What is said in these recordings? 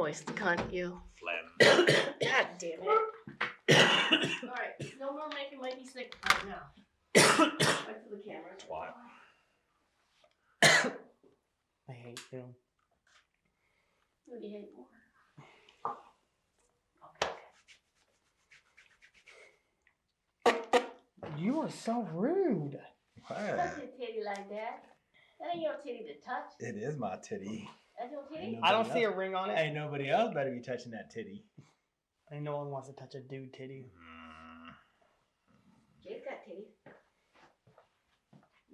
moist, cunt, you. Phlegm. God damn it. Alright, no more making Mikey sick right now. Back to the camera. Twat. I hate you. Who do you hate more? Okay. You are so rude. Touch your titty like that. That ain't your titty to touch. It is my titty. That's your titty? I don't see a ring on it. Ain't nobody else better be touching that titty. I know one wants to touch a dude titty. Jay's got titties.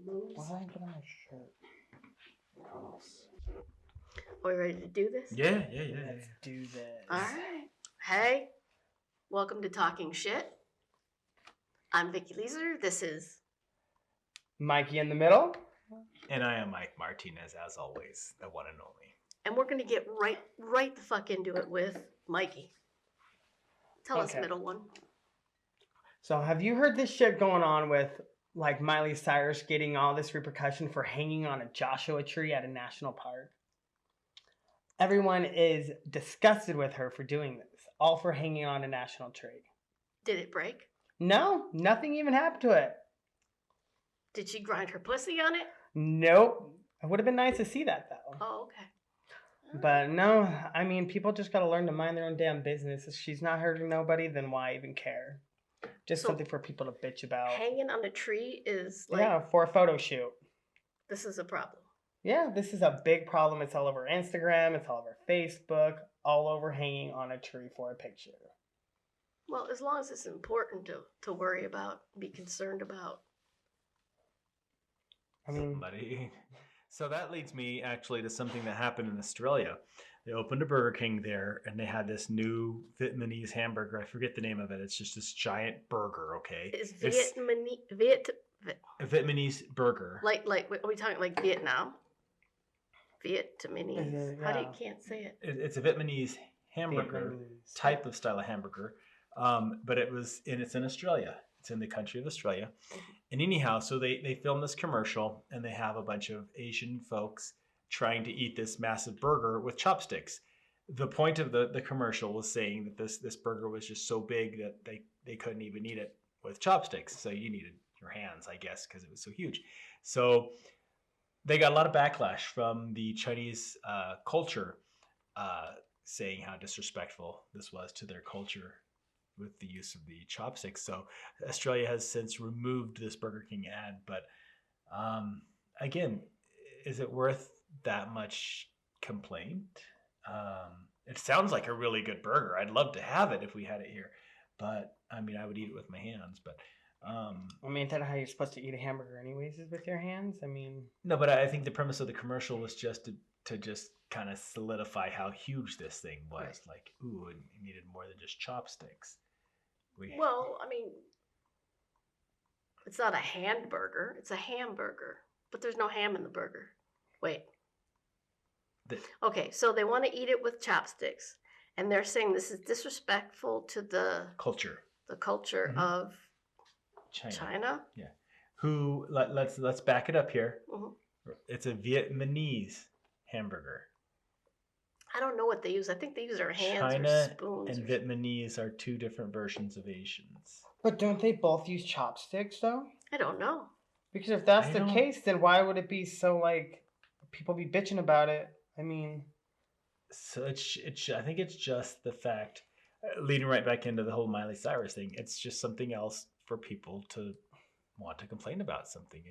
Moves. Why did I put on my shirt? Are we ready to do this? Yeah. Let's do this. Alright. Hey, welcome to Talking Shit. I'm Vikki Leeser. This is Mikey in the middle. And I am Mike Martinez, as always, the one and only. and we're gonna get right the fuck into it with Mikey. Tell us, middle one. So have you heard this shit going on with like Miley Cyrus getting all this repercussion for hanging on a Joshua tree at a national park? Everyone is disgusted with her for doing this, all for hanging on a national tree. Did it break? No, nothing even happened to it. Did she grind her pussy on it? Nope. It would have been nice to see that though. Oh, okay. But no, I mean, people just gotta learn to mind their own damn business. If she's not hurting nobody, then why even care? Just So, something for people to bitch about. Hanging on a tree is like, Yeah, for a photo shoot. this is a problem. Yeah, this is a big problem. It's all over Instagram. It's all over Facebook. All over hanging on a tree for a picture. Well, as long as it's important to worry about, be concerned about. I mean, Somebody. So that leads me actually to something that happened in Australia. They opened a Burger King there, and they had this new Vietnamese hamburger. I forget the name of it. It's just this giant burger. Okay, Is It's a Vietnamese burger. like are we talking like Vietnam? Vietnamese. Yeah. How do you can't say it? It's a Vietnamese hamburger Vietnamese. type of style of hamburger, but it's in Australia. It's in the country of Australia. And anyhow, so they film this commercial, and they have a bunch of Asian folks trying to eat this massive burger with chopsticks. The point of the commercial was saying that this burger was just so big that they couldn't even eat it with chopsticks. So you needed your hands, I guess, because it was so huge. So they got a lot of backlash from the Chinese culture, saying how disrespectful this was to their culture with the use of the chopsticks. So Australia has since removed this Burger King ad. But again, is it worth that much complaint? It sounds like a really good burger. I'd love to have it if we had it here. But I mean, I would eat it with my hands. But I mean, is that how you're supposed to eat a hamburger anyways, is with your hands? I mean... No, but I think the premise of the commercial was just to just kind of solidify how huge this thing was. Right. Like, ooh, it needed more than just chopsticks. Well, I mean, it's not a hamburger. It's a hamburger. But there's no ham in the burger. Wait. Okay, so they want to eat it with chopsticks. And they're saying this is disrespectful to the culture of China. China? Yeah. Who let's back it up here. Mm-hmm. It's a Vietnamese hamburger. I don't know what they use. I think they use their hands China or spoons. and Vietnamese are two different versions of Asians. But don't they both use chopsticks, though? I don't know. Because if that's the case, then why would it be so, like, people be bitching about it? I mean... So I think it's just the fact, leading right back into the whole Miley Cyrus thing, it's just something else for people to want to complain about something.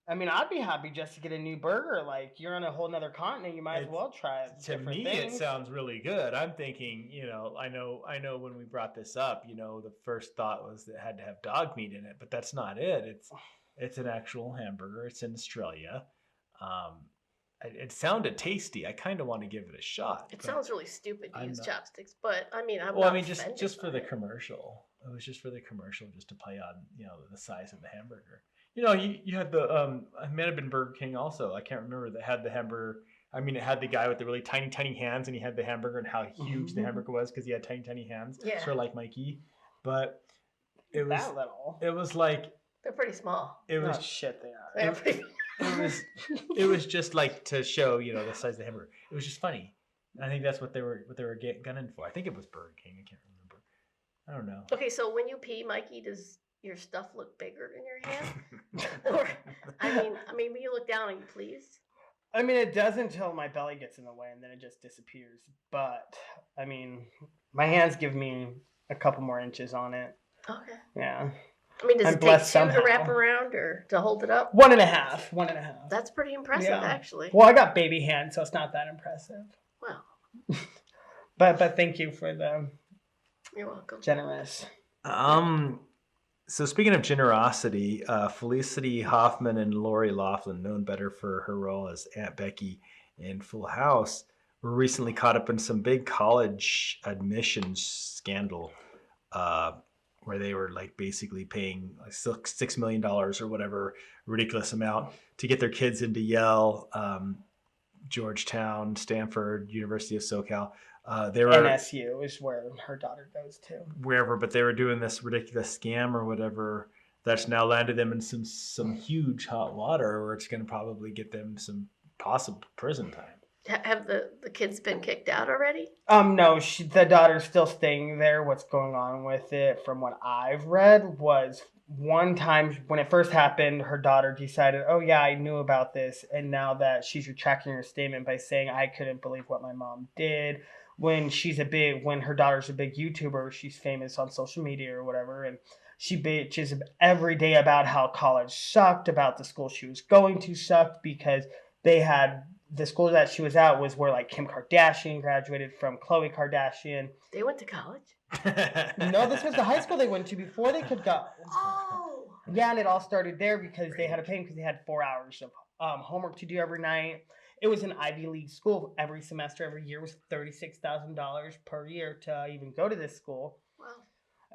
I mean, I'd be happy just to get a new burger. Like, you're on a whole nother continent, you might as well try it. To me, it sounds really good. I'm thinking, I know when we brought this up, the first thought was that it had to have dog meat in it, but that's not it. It's an actual hamburger. It's in Australia. It sounded tasty. I kind of want to give it a shot. It sounds really stupid to use chopsticks, but I mean, just for the commercial. It was just for the commercial, just to play on, the size of the hamburger. You had the it might have been Burger King also. I can't remember that had the hamburger. I mean, it had the guy with the really tiny, tiny hands, and he had the hamburger and how huge the hamburger was because he had tiny, tiny hands. Yeah. Sort of like Mikey, but it was that little. It was like they're pretty small. They are. It was just like to show, the size of the hamburger. It was just funny. I think that's what they were gunning for. I think it was Burger King. I can't remember. I don't know. Okay, so when you pee, Mikey, does your stuff look bigger in your hand? Or I mean, when you look down, are you pleased? I mean, it does until my belly gets in the way, and then it just disappears. But I mean, my hands give me a couple more inches on it. Okay. Yeah. I mean, does I'm it take blessed two somehow. to wrap around or to hold it up? 1.5. 1.5. That's pretty impressive, Yeah. actually. Well, I got baby hands, so it's not that impressive. Well, But thank you for the you're welcome. generous. So speaking of generosity, Felicity Hoffman and Lori Loughlin, known better for her role as Aunt Becky in Full House, were recently caught up in some big college admissions scandal, where they were like basically paying like $6 million or whatever ridiculous amount to get their kids into Yale, Georgetown, Stanford, University of SoCal. They were NSU is where her daughter goes to. Wherever, but they were doing this ridiculous scam or whatever that's now landed them in some huge hot water, where it's going to probably get them some possible prison time. Have the kids been kicked out already? No, the daughter's still staying there. What's going on with it, from what I've read, was one time when it first happened, her daughter decided, oh yeah, I knew about this, and now that she's retracting her statement by saying, I couldn't believe what my mom did. When her daughter's a big YouTuber, she's famous on social media or whatever, and she bitches every day about how college sucked, about the school she was going to sucked, because the school that she was at was where like Kim Kardashian graduated from, Khloe Kardashian. They went to college? No, this was the high school they went to before they could go. Oh. Yeah, and it all started there because they had to pay them because they had 4 hours of homework to do every night. It was an Ivy League school. Every semester, every year was $36,000 per year to even go to this school. Wow.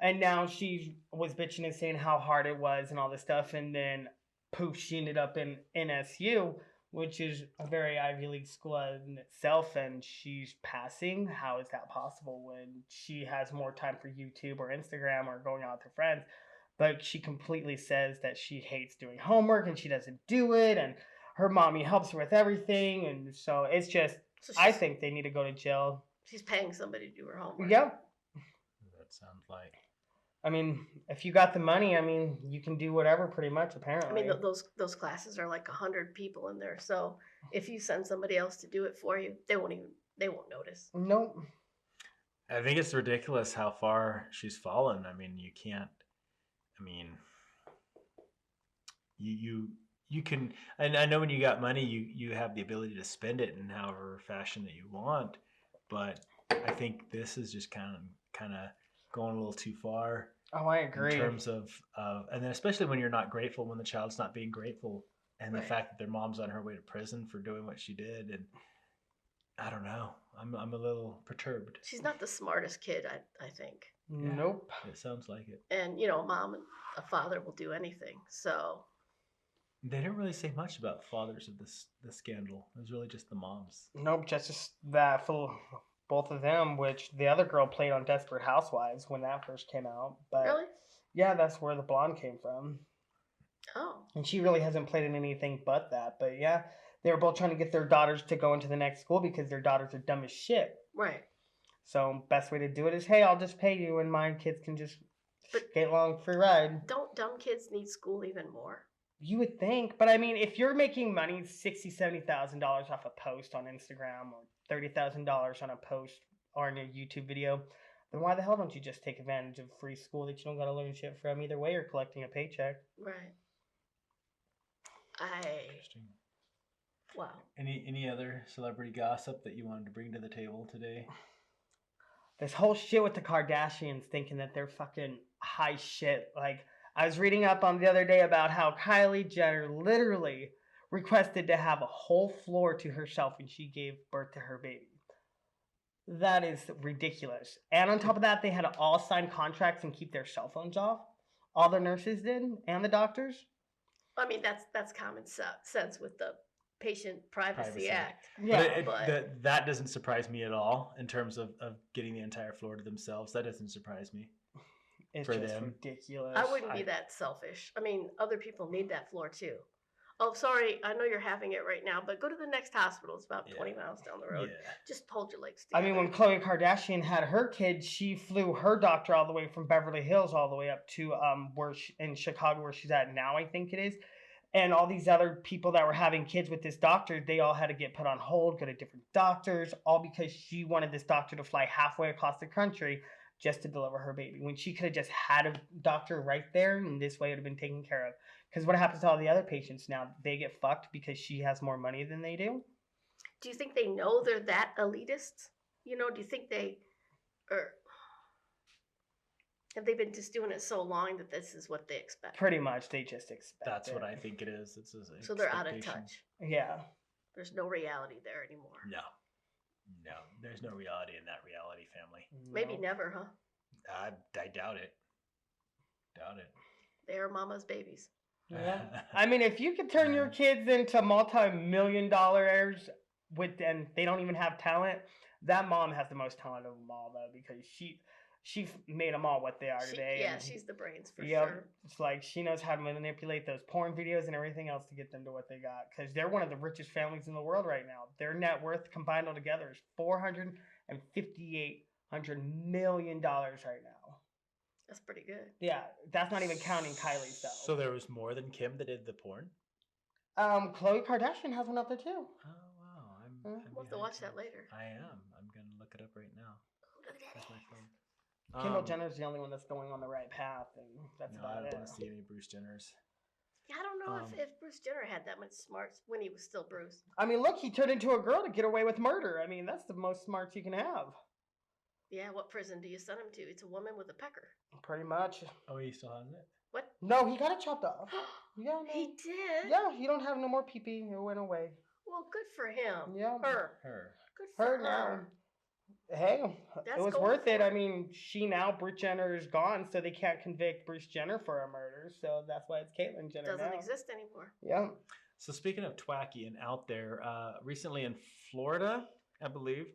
And now she was bitching and saying how hard it was and all this stuff. And then, poof, she ended up in NSU, which is a very Ivy League school in itself. And she's passing. How is that possible when she has more time for YouTube or Instagram or going out with her friends? But she completely says that she hates doing homework and she doesn't do it. And her mommy helps her with everything, and so it's just, I think they need to go to jail. She's paying somebody to do her homework. Yep. That sounds like. I mean, if you got the money, I mean, you can do whatever pretty much, apparently. I mean, those classes are like 100 people in there, so if you send somebody else to do it for you, they won't notice. Nope. I think it's ridiculous how far she's fallen. I mean, you can't. I mean, you can, and I know when you got money, you have the ability to spend it in however fashion that you want, but I think this is just kind of going a little too far. Oh, I agree. In terms of, and then especially when you're not grateful, when the child's not being grateful, and Right. The fact that their mom's on her way to prison for doing what she did, and I don't know, I'm a little perturbed. She's not the smartest kid, I think. Nope. It sounds like it. And a mom and a father will do anything, so. They didn't really say much about fathers of this scandal. It was really just the moms. Nope, just that for both of them, which the other girl played on Desperate Housewives when that first came out. But Really? yeah, that's where the blonde came from. Oh. And she really hasn't played in anything but that. But yeah, they were both trying to get their daughters to go into the next school because their daughters are dumb as shit. Right. So best way to do it is, hey, I'll just pay you and my kids can just get along free ride. Don't dumb kids need school even more? You would think, but I mean, if you're making money, $60,000-$70,000 off a post on Instagram or $30,000 on a post or in a YouTube video, then why the hell don't you just take advantage of free school that you don't got to learn shit from? Either way, you're collecting a paycheck. Right. Interesting. Wow. Any other celebrity gossip that you wanted to bring to the table today? This whole shit with the Kardashians thinking that they're fucking high shit. Like, I was reading up on the other day about how Kylie Jenner literally requested to have a whole floor to herself when she gave birth to her baby. That is ridiculous. And on top of that, they had to all sign contracts and keep their cell phones off. All the nurses did, and the doctors. I mean, that's common sense with the Patient Privacy Act. Yeah, but that doesn't surprise me at all in terms of getting the entire floor to themselves. That doesn't surprise me. It's for just them. ridiculous. I wouldn't be that selfish. I mean, other people need that floor too. Oh, sorry. I know you're having it right now, but go to the next hospital. It's about 20 Yeah. miles down the road. Yeah. Just hold your legs I together. mean, when Khloe Kardashian had her kids, she flew her doctor all the way from Beverly Hills all the way up to in Chicago, where she's at now, I think it is. And all these other people that were having kids with this doctor, they all had to get put on hold, go to different doctors, all because she wanted this doctor to fly halfway across the country just to deliver her baby. When she could have just had a doctor right there, and this way it would have been taken care of. Because what happens to all the other patients now? They get fucked because she has more money than they do. Do you think they know they're that elitist? You know, do you think they, or have they been just doing it so long that this is what they expect? Pretty much, they just expect That's it. what I think it is. It's So they're out of touch. Yeah. There's no reality there anymore. No, there's no reality in that reality family. Maybe No. never, huh? I doubt it. Doubt it. They are mama's babies. Yeah. I mean, if you could turn your kids into multi-million-dollars and they don't even have talent, that mom has the most talent of them all, though, because she made them all what they are today. Yeah, and she's the brains for Yep. sure. It's like she knows how to manipulate those porn videos and everything else to get them to what they got. Because they're one of the richest families in the world right now. Their net worth combined all together is $458 million right now. That's pretty good. Yeah, that's not even counting Kylie's though. So there was more than Kim that did the porn? Khloe Kardashian has one up there too. Oh wow! I'm We'll have to behind watch that times. later. I am. I'm gonna look it up right now. Look at That's that. my phone. Kendall Jenner's the only one that's going on the right path, and that's No, I about don't it. want to see any Bruce Jenners. Yeah, I don't know Um, if Bruce Jenner had that much smarts when he was still Bruce. I mean, look, he turned into a girl to get away with murder. I mean, that's the most smarts you can have. Yeah, what prison do you send him to? It's a woman with a pecker. Pretty much. Oh, he still has it. What? No, he got it chopped off. Yeah, no. He did? Yeah, he don't have no more pee-pee. It went away. Well, good for him. Yeah. Her. Good for Her now. Hey, That's it was going worth it. for I it. mean, Bruce Jenner is gone, so they can't convict Bruce Jenner for a murder. So that's why it's Caitlyn Jenner Doesn't now. exist anymore. Yeah. So speaking of twacky and out there, recently in Florida, I believe,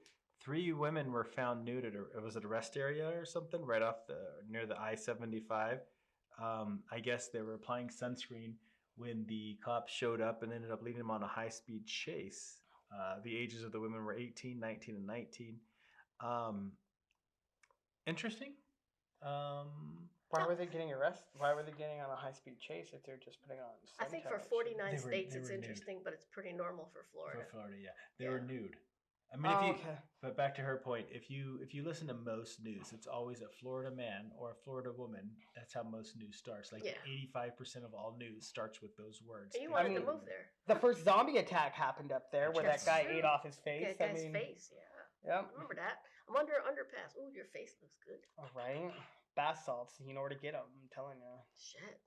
3 women were found nude at a rest area or something right off near the I-75. I guess they were applying sunscreen when the cops showed up and ended up leading them on a high-speed chase. The ages of the women were 18, 19, and 19. Interesting. Why were they getting arrested? Why were they getting on a high-speed chase if they're just putting on? I think for suntan 49 They were- states they it's were nude. interesting, but it's pretty normal for Florida. For Florida, yeah, they Yeah. were nude. I mean, Oh, okay. but back to her point, if you listen to most news, it's always a Florida man or a Florida woman. That's how most news starts. Like Yeah. 85% of all news starts with those words. And you They wanted mean, to move there. The first zombie attack happened up there where That's that guy true. ate off his face. Yeah, that guy's face, yeah. Yeah. I remember that. I'm under an underpass. Ooh, your face looks good. All right. Bath salts. You know where to get them. I'm telling you. Shit.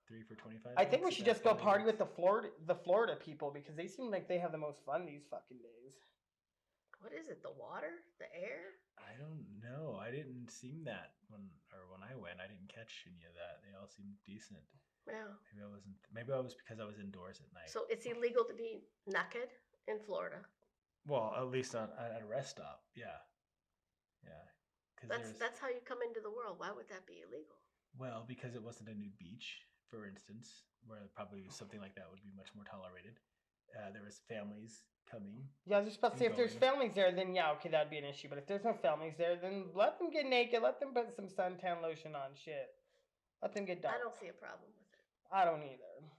3 for 25. I think we bucks, should that's just go all it party is. with the Florida people because they seem like they have the most fun these fucking days. What is it? The water? The air? I don't know. I didn't seem that when I went. I didn't catch any of that. They all seemed decent. Yeah. Maybe I wasn't. Maybe I was because I was indoors at night. So it's illegal to be naked in Florida. Well, at least at a rest stop. Yeah. Yeah. That's how you come into the world. Why would that be illegal? Well, because it wasn't a nude beach, for instance, where probably something like that would be much more tolerated. There was families coming. Yeah, I was just about to say, if there's Going. families there, then yeah, okay, that'd be an issue. But if there's no families there, then let them get naked. Let them put some suntan lotion on. Shit. Let them get dark. I don't see a problem with it. I don't either.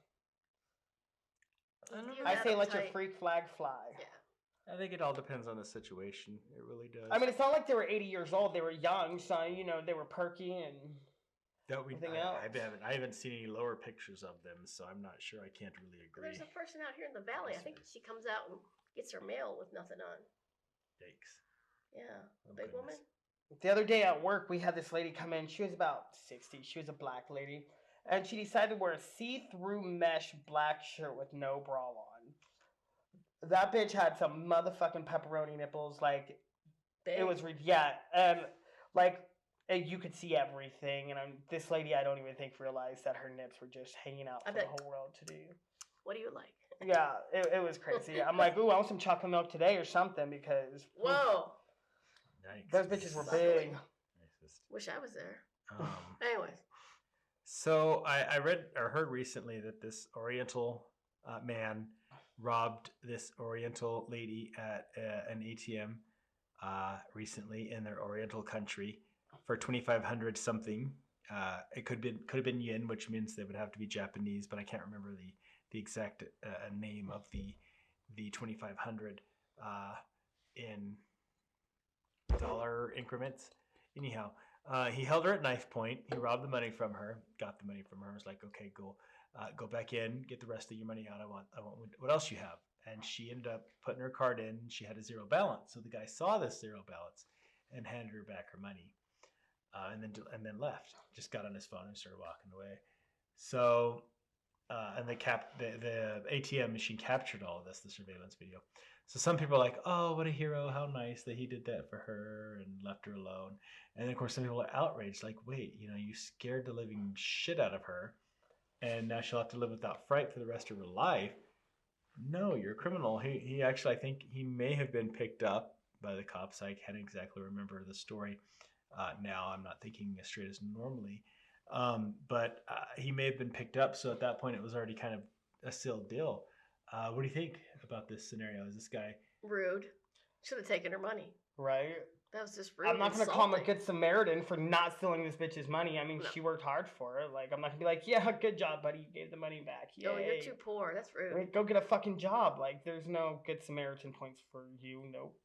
You I got say let your uptight. freak flag fly. Yeah. I think it all depends on the situation. It really does. I mean, it's not like they were 80 years old. They were young, so, you know, they were perky and... Anything else? I haven't seen any lower pictures of them, so I'm not sure. I can't really agree. There's a person out here in the valley. I think she comes out and gets her mail with nothing on. Yikes. Yeah. Oh, A big woman? goodness. The other day at work, we had this lady come in. She was about 60. She was a black lady. And she decided to wear a see-through mesh black shirt with no bra on. That bitch had some motherfucking pepperoni nipples. Like, Big. it was, yeah. And, like, you could see everything. And this lady, I don't even think realized that her nips were just hanging out for the whole world to do. What do you like? Yeah, it was crazy. I'm like, ooh, I want some chocolate milk today or something because... Whoa. Yikes. Those bitches were Ugly. big. Nicest. Wish I was there. Um, Anyways. So I read or heard recently that this Oriental man robbed this Oriental lady at an ATM recently in their Oriental country for 2,500 something. It could have been yen, which means they would have to be Japanese, but I can't remember the exact name of the 2,500 in dollar increments. Anyhow, he held her at knife point. He robbed the money from her, got the money from her. Was like, okay, go back in, get the rest of your money out. I want what else you have. And she ended up putting her card in. She had a zero balance. So the guy saw this zero balance and handed her back her money, and then left. Just got on his phone and started walking away. So, and the ATM machine captured all of this, the surveillance video. So some people are like, oh, what a hero. How nice that he did that for her and left her alone. And then, of course, some people are outraged. Like, wait, you scared the living shit out of her. And now she'll have to live without fright for the rest of her life. No, you're a criminal. He actually, I think he may have been picked up by the cops. I can't exactly remember the story now. I'm not thinking as straight as normally. But he may have been picked up. So at that point, it was already kind of a sealed deal. What do you think about this scenario? Is this guy rude? Should have taken her money. Right. That was just rude. I'm not going to call him a good Samaritan for not stealing this bitch's money. I mean, No. she worked hard for it. Like, I'm not going to be like, yeah, good job, buddy. You gave the money back. Yay. No, you're too poor. That's rude. I mean, go get a fucking job. Like, there's no good Samaritan points for you. Nope.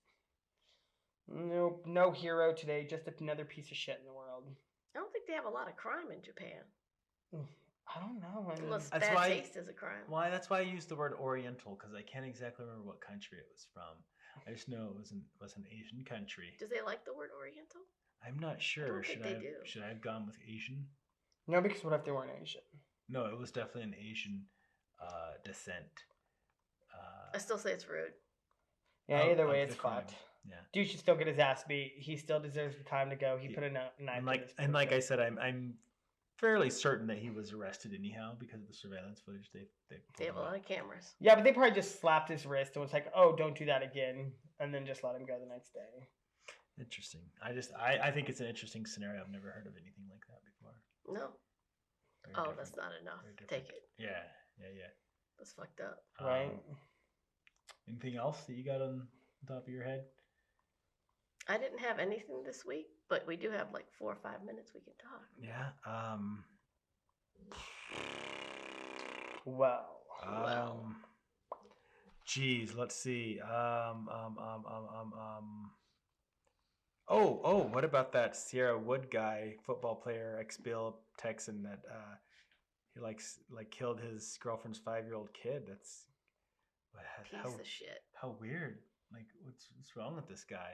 Nope. No hero today. Just another piece of shit in the world. I don't think they have a lot of crime in Japan. I don't know. Unless That's bad why- taste is a crime. That's why I used the word Oriental, because I can't exactly remember what country it was from. I just know it was an Asian country. Do they like the word Oriental? I'm not sure. I don't think they do. Should I have gone with Asian? No, because what if they weren't Asian? No, it was definitely an Asian descent. I still say it's rude. Yeah, of- either way, of it's the crime. fucked. Yeah. Dude should still get his ass beat. He still deserves the time to go. He put a knife And like I said, I'm fairly certain that he was arrested anyhow because of the surveillance footage they They have a lot of cameras. Yeah, but they probably just slapped his wrist and was like, "Oh, don't do that again," and then just let him go the next day. Interesting. I think it's an interesting scenario. I've never heard of anything like that before. No. Very Oh, different. that's not enough. Very different. Take it. Yeah. That's fucked up. Right. Anything else that you got on the top of your head? I didn't have anything this week, but we do have like 4 or 5 minutes we can talk. Yeah. Well. Geez, let's see. Oh, what about that Sierra Wood guy, football player, ex-Bill Texan that he killed his girlfriend's 5-year-old kid? That's Piece of shit. How weird. Like, what's wrong with this guy?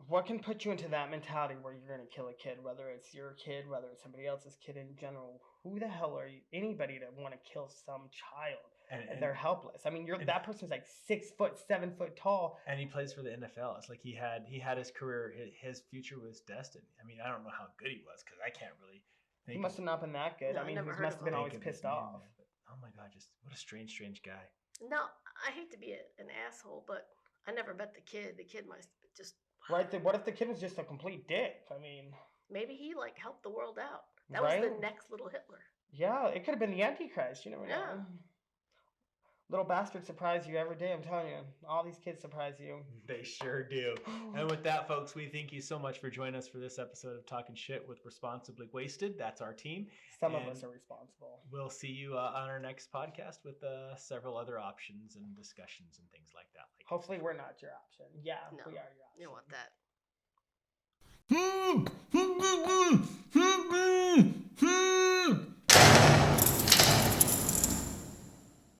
What can put you into that mentality where you're going to kill a kid, whether it's your kid, whether it's somebody else's kid in general? Who the hell are you? Anybody to want to kill some child and they're helpless. I mean, that person's like 6 foot, 7 foot tall, and he plays for the NFL. It's like he had his career, his future was destined. I mean, I don't know how good he was because I can't really think. He must have not been that good. No, I mean, I never he heard must of have been him. always think of his pissed name, off. but, oh my God, just what a strange guy. No, I hate to be an asshole, but I never met the kid. The kid must just Right? What if the kid was just a complete dick? I mean, maybe he like helped the world out. That Right? was the next little Hitler. yeah, it could have been the Antichrist. You never know. Yeah. Little bastard surprise you every day. I'm telling you, all these kids surprise you. They sure do. And with that, folks, we thank you so much for joining us for this episode of Talking Shit with Responsibly Wasted. That's our team. Some of And us are responsible. We'll see you on our next podcast with several other options and discussions and things like that. Hopefully, we're not your option. Yeah, No, we are your option. You don't want that.